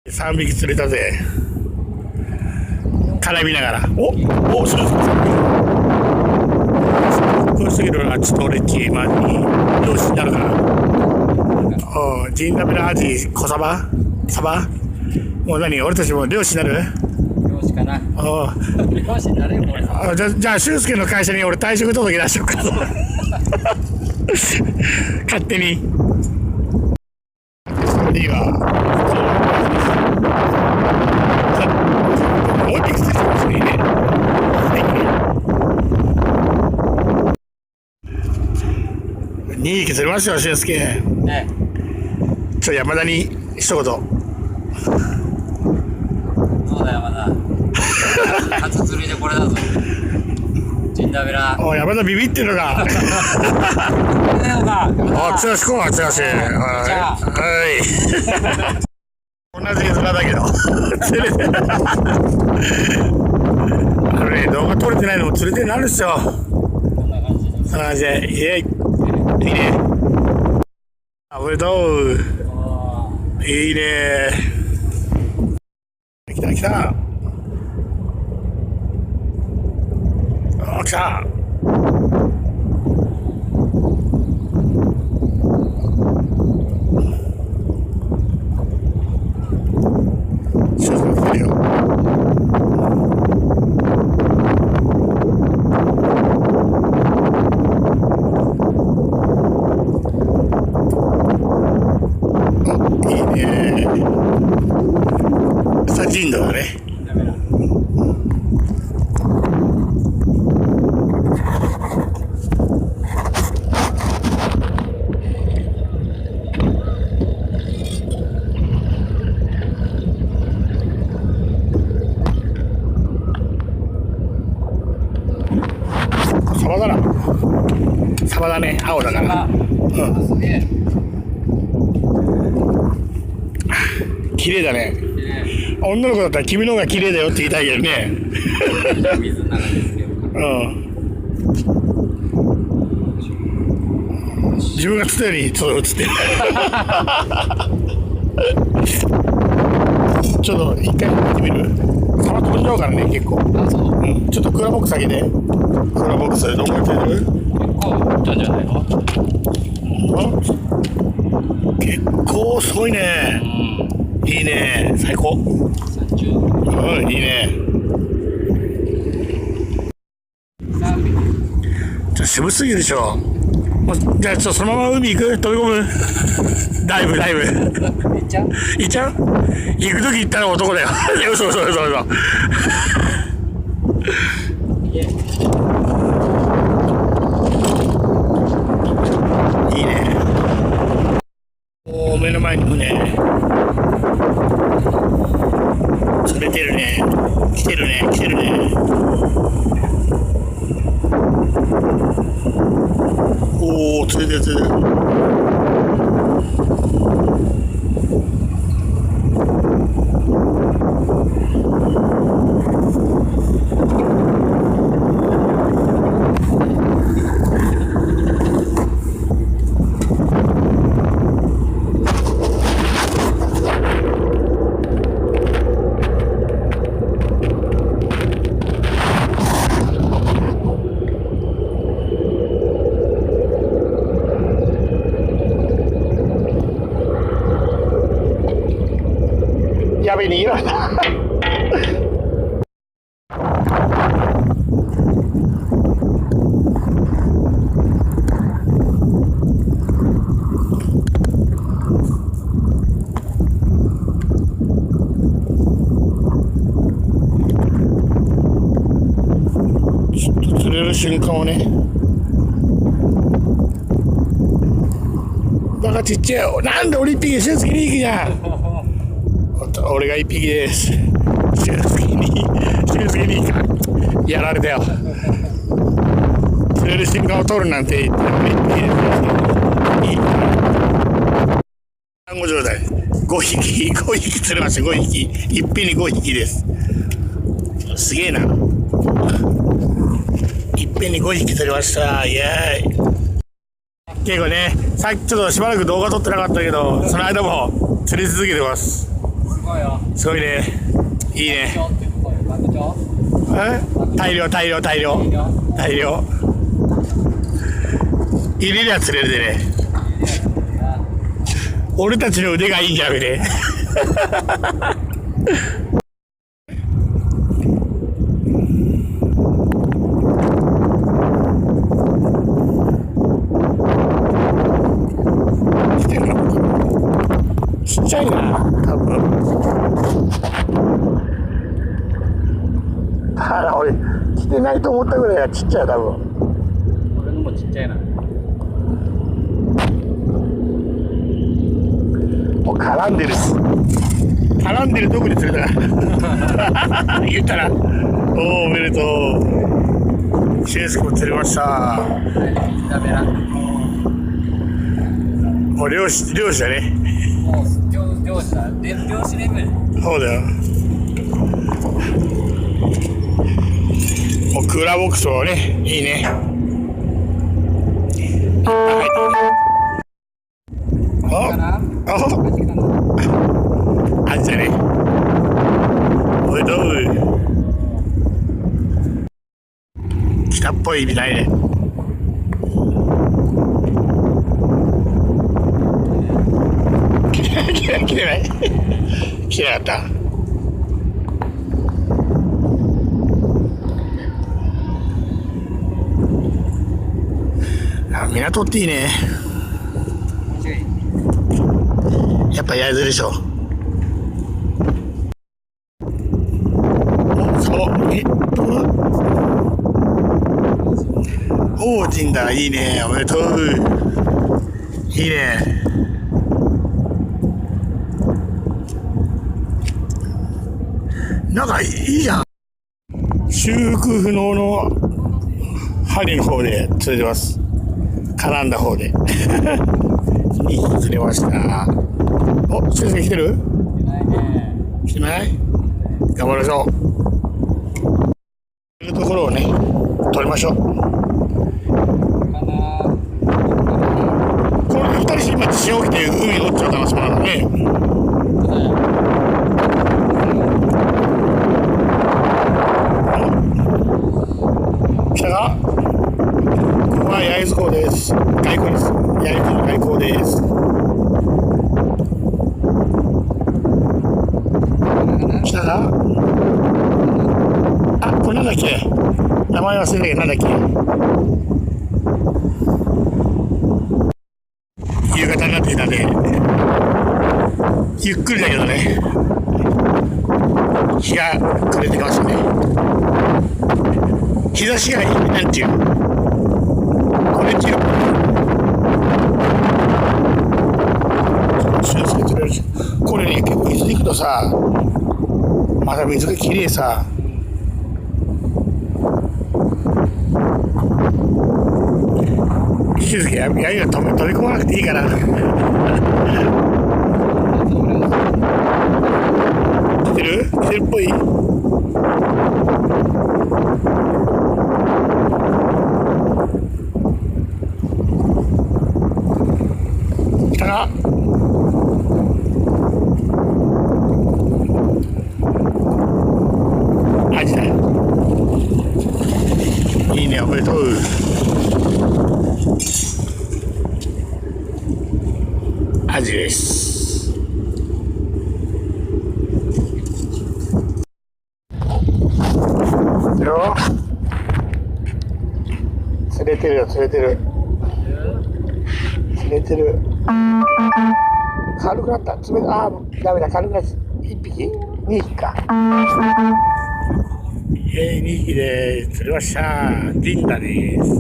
3匹釣れたぜ。絡みながら。お、そうそう。こうしてみるな、ちょっと俺っち、まあ、漁師になるから。ジンダメラアジ、小サバサバもう何俺たちも漁師になる漁師かな。漁師になれるもん。じゃあ、俊介の会社に俺退職届出しようか。勝手に。いいわ。もう一匹釣ってますね。いいね。2匹釣れましたよ、俊介。ね。山田に一言。そうだよ、まだ。初釣りでこれだぞ。ジンダベラ。山田ビビってるのか。剛こう、剛。はい。同じ絵面だけど。動画撮れてないのも釣れてるなんですよ。こんな感じ。そんな感じで、いいね。おめでとう。いいね。来た。来た。人度だね。サバだね、青だから。すげえ。綺麗だね。女の子だったら君の方が綺麗だよって言いたいけどね。水の中ですよ。自分が釣ったようにちょっと映ってる。ちょっと一回見てみる？サバ飛んじゃうからね、結構。そう。ちょっとクーラーボックス開けて。クーラーボックスでどこやってる？結構いったんじゃないの？結構すごいね。いいね、最高。いいね。じゃあ渋すぎるでしょ。じゃあそのまま海行く？飛び込む？ダイブ。行っちゃう？行くとき行ったら男だよ。嘘。いいね。目の前に船。釣れてるね。来てるね。釣れてる。やべえ、逃げられた。ちょっと釣れる瞬間をね。バカちっちゃいよ。なんで俺一匹俊介2匹じゃん。俺が1匹です。俊介にやられたよ。釣れる瞬間を取るなんて言って俺1匹です。いい単語状態。5匹釣れました。5匹いっぺんに5匹です。すげえな。いっぺんに5匹釣れました。イエーイ。結構ね、さっきちょっとしばらく動画撮ってなかったけど、その間も釣り続けてます。こいよ。すごいね。いいね。大量。入れりゃ釣れるでね。俺たちの腕がいいんじゃなくて。来てるの？ちっちゃいな、多分。俺来てないと思ったぐらいがちっちゃい、多分。俺のもちっちゃいな。もう絡んでるし、絡んでるとこに釣れたら言ったら、おめでとう。俊介も釣れました。ダメな。もう漁師だね。もう漁師だ。漁師レベル。そうだよ。もうクーラーボックスもね、いいね。あんじゃね。おいどう。来たっぽい意味ないね。来てない。来てなかった。港っていいね。やっぱ焼津でしょ。王神だ、いいね。おめでとう。いいね。なんかいいじゃん。修復不能の針の方で釣れてます。絡んだ方で。いい釣れました。お、先生来てる？来てないね。来てない？頑張りましょう。というところをね、取りましょう。これ2人して今潮来て海に落ちちゃう可能性もあるね。来たか？ここは焼津港です。外港です。焼津の外港です。来たか？あ、これなんだっけ？名前忘れたけどなんだっけ？夕方になってきたんで、ゆっくりだけどね、日が暮れてきましたね。日差しがなんていうの？これっていうこれね、結構水に行くとさ、まだ水がきれいさ。静けやりが飛び込まなくていいから。来てる？来てるっぽい？来たか？アジだよ。いいね、おめでとう。アジです。よ。釣れてるよ、釣れてる。釣れてる。軽くなった。冷たい。ああ、ダメだ、軽くなった。1匹 ?2 匹か。2匹で釣れました。リンダです。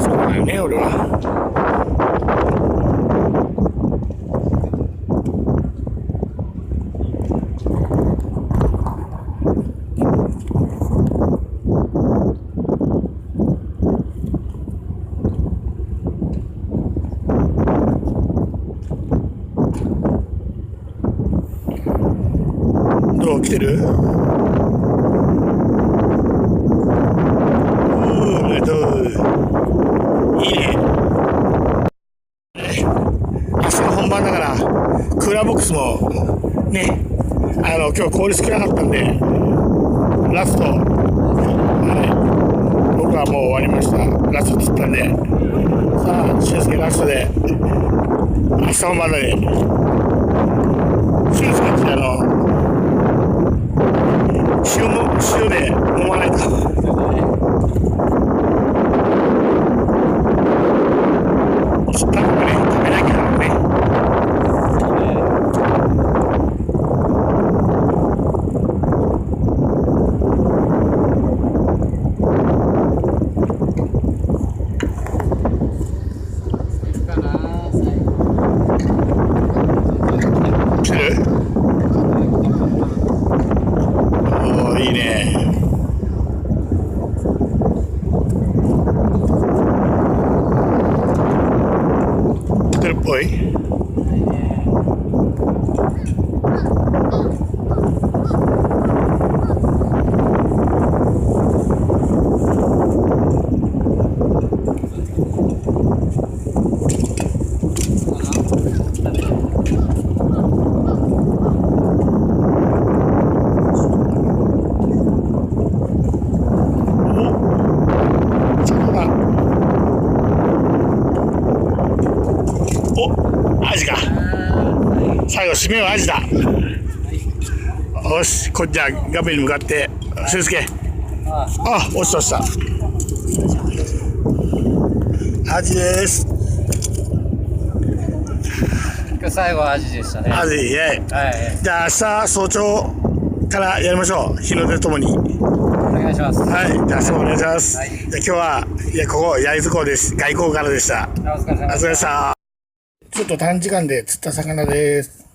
そうだよね、俺は。どう来てる？いいね。明日の本番だからクーラーボックスもね、今日氷少なかったんで、ラスト、僕はもう終わりました。ラスト釣ったんで、さあ、俊介ラストで、明日もまだね、俊介たち塩で飲まないと。釣ったのがね、食べなきゃね。来る？おー、いいね。来てるっぽい。アジか。最後締めはアジだ。よし、こっちは画面に向かって俊介。あ、落ちた落ちた。アジです。今日最後はアジでしたね。アジ、イェイ。はい。じゃあ明日早朝からやりましょう。日の出ともに。お願いします。はい、じゃあ明日もお願いします。はい、じゃあ今日はここ焼津港です。外港からでした。お疲れ様でした。お疲れ様でした。ちょっと短時間で釣った魚です。